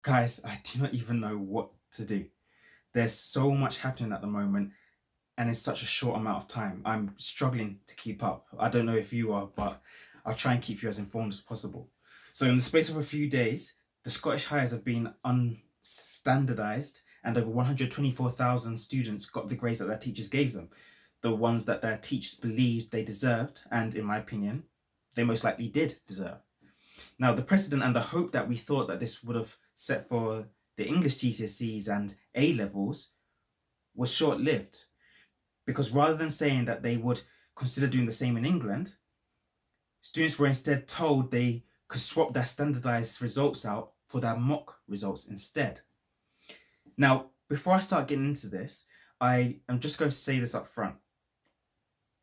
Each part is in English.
Guys, I do not even know what to do. There's so much happening at the moment, and in such a short amount of time. I'm struggling to keep up. I don't know if you are, but I'll try and keep you as informed as possible. So, in the space of a few days, the Scottish Highers have been unstandardized, and over 124,000 students got the grades that their teachers gave them, the ones that their teachers believed they deserved, and in my opinion, they most likely did deserve. Now, the precedent and the hope that we thought that this would have set for the English GCSEs and A levels was short lived, because rather than saying that they would consider doing the same in England, students were instead told they could swap their standardized results out for their mock results instead. Now, before I start getting into this, I am just going to say this up front.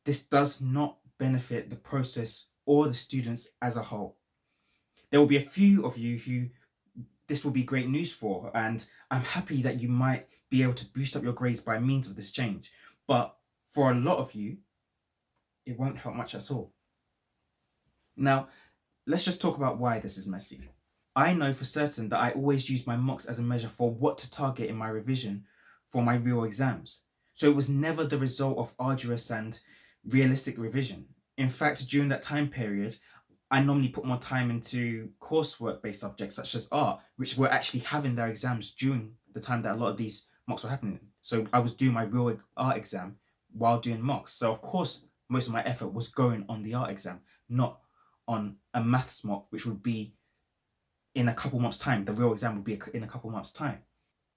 This does not benefit the process or the students as a whole. There will be a few of you who this will be great news for, and I'm happy that you might be able to boost up your grades by means of this change. But for a lot of you, it won't help much at all. Now, let's just talk about why this is messy. I know for certain that I always use my mocks as a measure for what to target in my revision for my real exams. So it was never the result of arduous and realistic revision. In fact, during that time period, I normally put more time into coursework based subjects such as art, which were actually having their exams during the time that a lot of these mocks were happening. So I was doing my real art exam while doing mocks. So of course, most of my effort was going on the art exam, not on a maths mock, which would be in a couple months' time. The real exam would be in a couple months' time.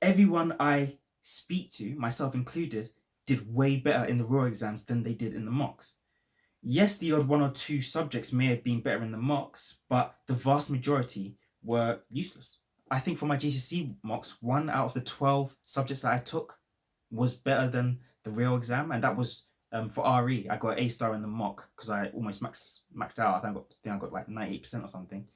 Everyone I speak to, myself included, did way better in the real exams than they did in the mocks. Yes, the odd one or two subjects may have been better in the mocks, but the vast majority were useless. I think for my GCSE mocks, 1 out of the 12 subjects that I took was better than the real exam, and that was for RE. I got an A star in the mock because I almost maxed out. I think I got like 98% or something.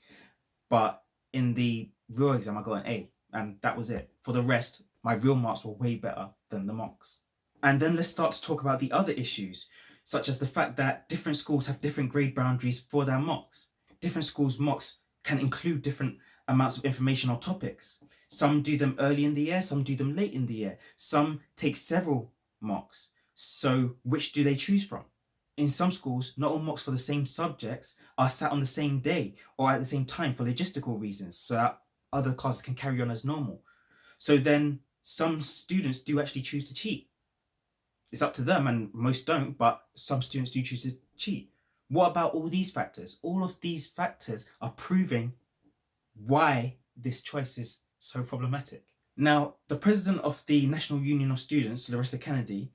But in the real exam, I got an A, and that was it. For the rest, my real marks were way better than the mocks. And then let's start to talk about the other issues, such as the fact that different schools have different grade boundaries for their mocks. Different schools' mocks can include different amounts of information or topics. Some do them early in the year, some do them late in the year, some take several mocks. So, which do they choose from? In some schools, not all mocks for the same subjects are sat on the same day or at the same time for logistical reasons, so that other classes can carry on as normal. So then some students do actually choose to cheat. It's up to them, and most don't, but some students do choose to cheat. What about all these factors? All of these factors are proving why this choice is so problematic. Now, the president of the National Union of Students, Larissa Kennedy,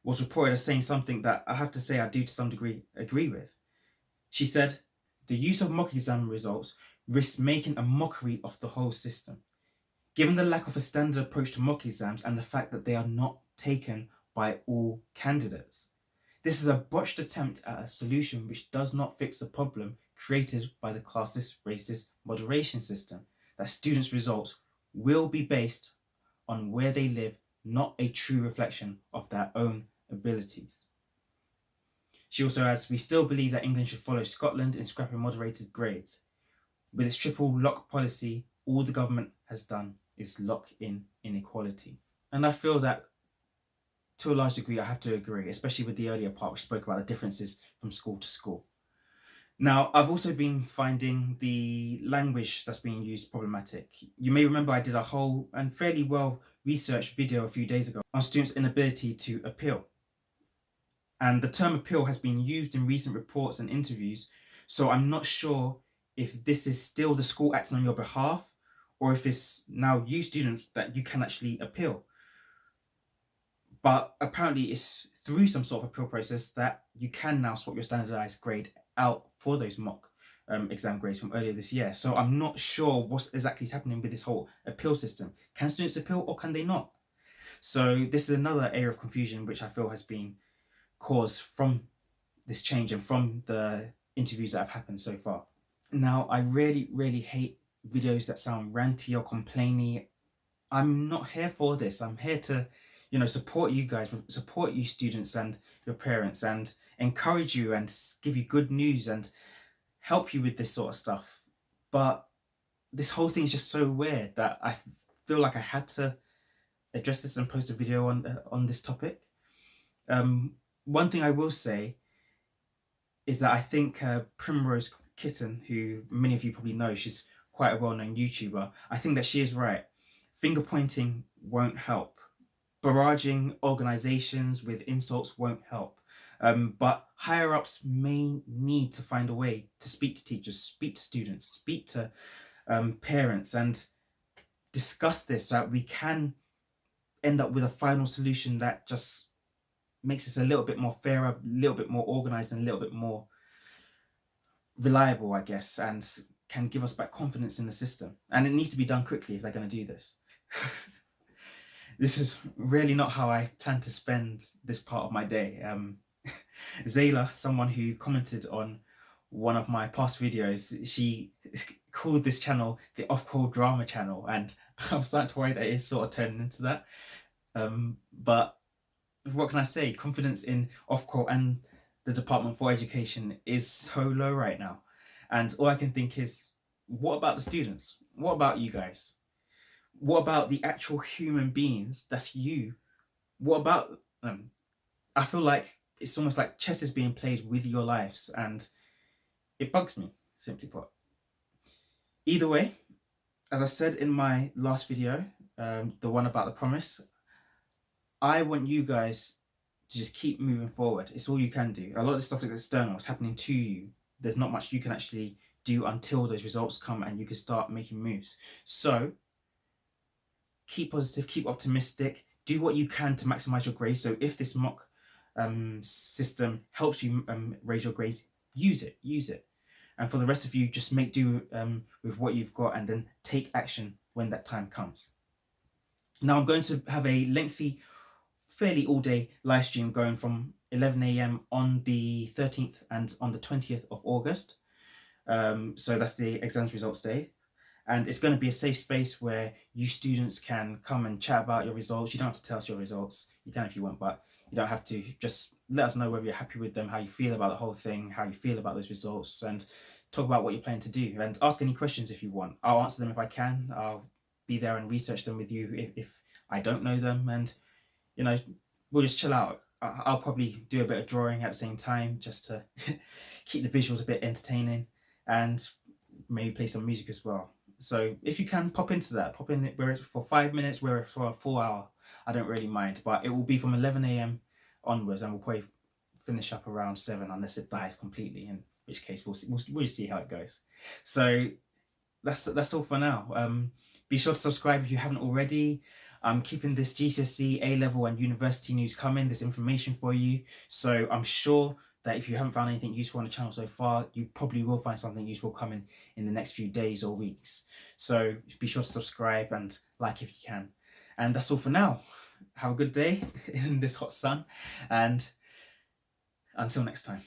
was reported as saying something that I have to say I do to some degree agree with. She said, the use of mock exam results risks making a mockery of the whole system. Given the lack of a standard approach to mock exams and the fact that they are not taken by all candidates, this is a botched attempt at a solution which does not fix the problem created by the classist racist moderation system, that students' results will be based on where they live, not a true reflection of their own abilities. She also adds, we still believe that England should follow Scotland in scrapping moderated grades. With its triple lock policy, all the government has done is lock in inequality. And I feel that to a large degree I have to agree, especially with the earlier part which spoke about the differences from school to school. Now, I've also been finding the language that's being used problematic. You may remember I did a whole and fairly well researched video a few days ago on students' inability to appeal. And the term appeal has been used in recent reports and interviews, so I'm not sure if this is still the school acting on your behalf or if it's now you students that you can actually appeal. But apparently it's through some sort of appeal process that you can now swap your standardized grade out for those mock exam grades from earlier this year. So I'm not sure what exactly is happening with this whole appeal system. Can students appeal or can they not? So this is another area of confusion which I feel has been caused from this change and from the interviews that have happened so far. Now, I really, really hate videos that sound ranty or complainy. I'm not here for this. I'm here to, support you guys, support you students and your parents, and encourage you and give you good news and help you with this sort of stuff. But this whole thing is just so weird that I feel like I had to address this and post a video on this topic. One thing I will say is that I think Primrose Kitten, who many of you probably know, she's quite a well-known YouTuber. I think that she is right. Finger pointing won't help. Barraging organizations with insults won't help. But higher ups may need to find a way to speak to teachers, speak to students, speak to parents, and discuss this so that we can end up with a final solution that just makes this a little bit more fairer, a little bit more organized, and a little bit more reliable, I guess, and can give us back confidence in the system. And it needs to be done quickly if they're going to do this. This is really not how I plan to spend this part of my day. Zayla, someone who commented on one of my past videos, she called this channel the off-call drama channel, and I'm starting to worry that it's sort of turning into that. But what can I say? Confidence in Ofcom and the Department for Education is so low right now. And all I can think is, what about the students? What about you guys? What about the actual human beings? That's you. What about them? I feel like it's almost like chess is being played with your lives, and it bugs me, simply put. Either way, as I said in my last video, the one about the promise, I want you guys to just keep moving forward. It's all you can do. A lot of this stuff is external. It's happening to you. There's not much you can actually do until those results come and you can start making moves. So keep positive, keep optimistic, do what you can to maximize your grades. So if this mock system helps you raise your grades, use it. And for the rest of you, just make do with what you've got and then take action when that time comes. Now I'm going to have a lengthy, fairly all-day live stream going from 11 a.m. on the 13th and on the 20th of August. So that's the exams results day. And it's going to be a safe space where you students can come and chat about your results. You don't have to tell us your results. You can if you want, but you don't have to. Just let us know whether you're happy with them, how you feel about the whole thing, how you feel about those results, and talk about what you're planning to do. And ask any questions if you want. I'll answer them if I can. I'll be there and research them with you if I don't know them. And, you know, we'll just chill out. I'll probably do a bit of drawing at the same time just to keep the visuals a bit entertaining, and maybe play some music as well. So if you can, pop into that. Pop in where it's for 5 minutes, where it's for a full hour. I don't really mind, but it will be from 11 a.m. onwards, and we'll probably finish up around 7 unless it dies completely, in which case we'll just see how it goes. So that's all for now. Be sure to subscribe if you haven't already. I'm keeping this GCSE A level and university news coming, this information for you. So I'm sure that if you haven't found anything useful on the channel so far, you probably will find something useful coming in the next few days or weeks. So be sure to subscribe and like if you can. And that's all for now. Have a good day in this hot sun, and until next time.